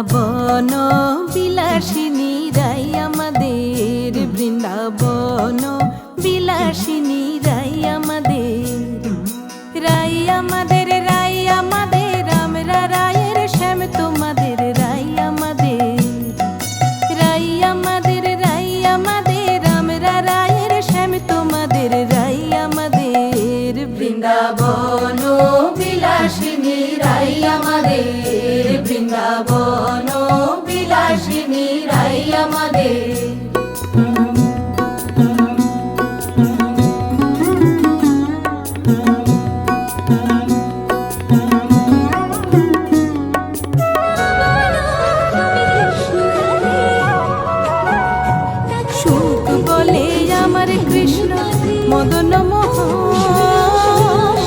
বৃন্দাবন বিলাসিনী রাই আমাদের, বৃন্দাবন বিলাসিনী রাই আমাদের, রাই আমাদের, রাই আমাদের, আমরা রায়ের শ্যাম তোমাদের, রাই আমাদের, রাই আমাদের, রাই আমাদের, আমরা রায়ের শ্যাম তোমাদের, রাই আমাদের। বৃন্দাবন বিলাসিনী রাই আমাদের, বৃন্দাবন বিলাসিনী রাই আমাদের। সুখ বলে আমার কৃষ্ণ মদন মোহন,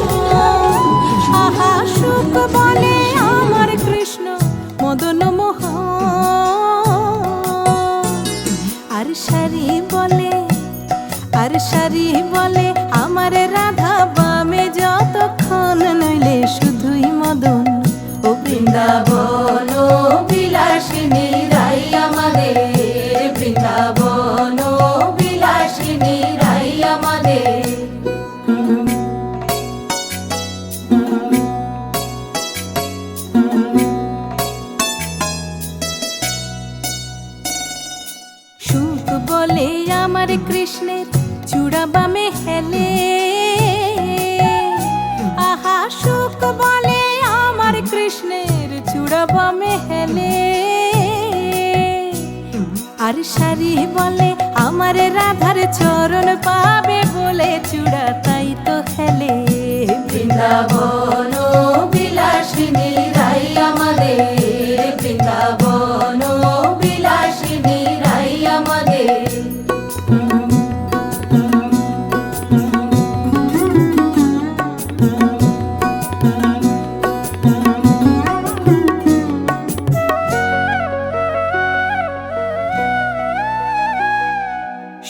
আহা সুখ বলে আমার কৃষ্ণ মদন মোহন। আর সারি বলে, আর সারি বলে আমার রাধা বামে যতক্ষণ, নইলে শুধুই মদন। ও বৃন্দাবন বিলাসিনী রাই আমাদের, বৃন্দাবন বিলাসিনী রাই আমাদের। সুখ বলে আমার কৃষ্ণের চূড়া বামে হেলে, আহা সুখ বলে আমার কৃষ্ণের চূড়া বামে হেলে। আর সারি বলে আমার রাধার চরণ পাবে বলে চূড়া তাই তো হেলে। বৃন্দাবন বিলাসিনী রাই আমাদের, বৃন্দাবন বিলাসিনী রাই আমাদের।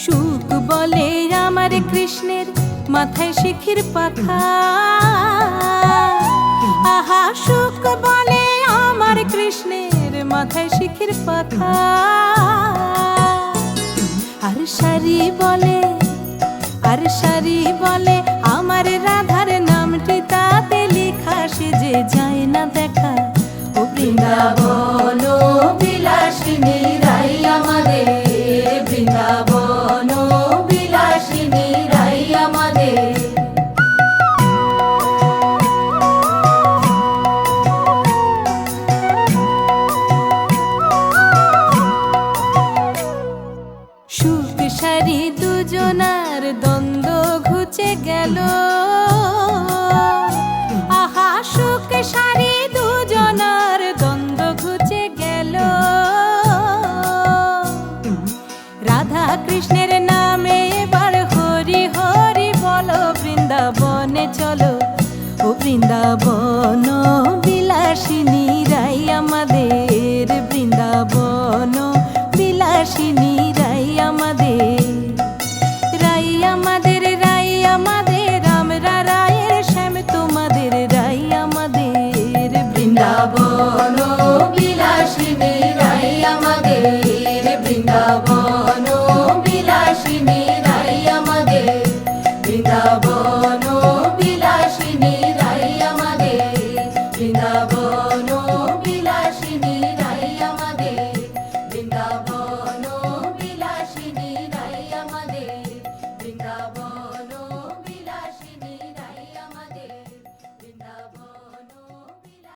সুখ বলে আমার কৃষ্ণের মাথায় শিখির পাখা, আহা সুখ বলে আমার কৃষ্ণের মাথায় শিখির পাখা। আর সারি বলে, আর সারি বলে আমার রাধার নামটি তাতে লেখা, সে যে যায় না দেখা। ও বৃন্দাবন বিলাসিনী রাই আমাদের, বৃন্দাবন বিলাসিনী রাই আমাদের। সুখ সারি দুজনার দ্বন্দ্ব ঘুচে গেল, আহা সুখ সারি দুজনার দ্বন্দ্ব ঘুচে গেল। রাধা কৃষ্ণের নামে এবার হরি হরি বলো, বৃন্দাবনে চলো। ও বৃন্দাবন বিলাসিনী রাই আমাদের,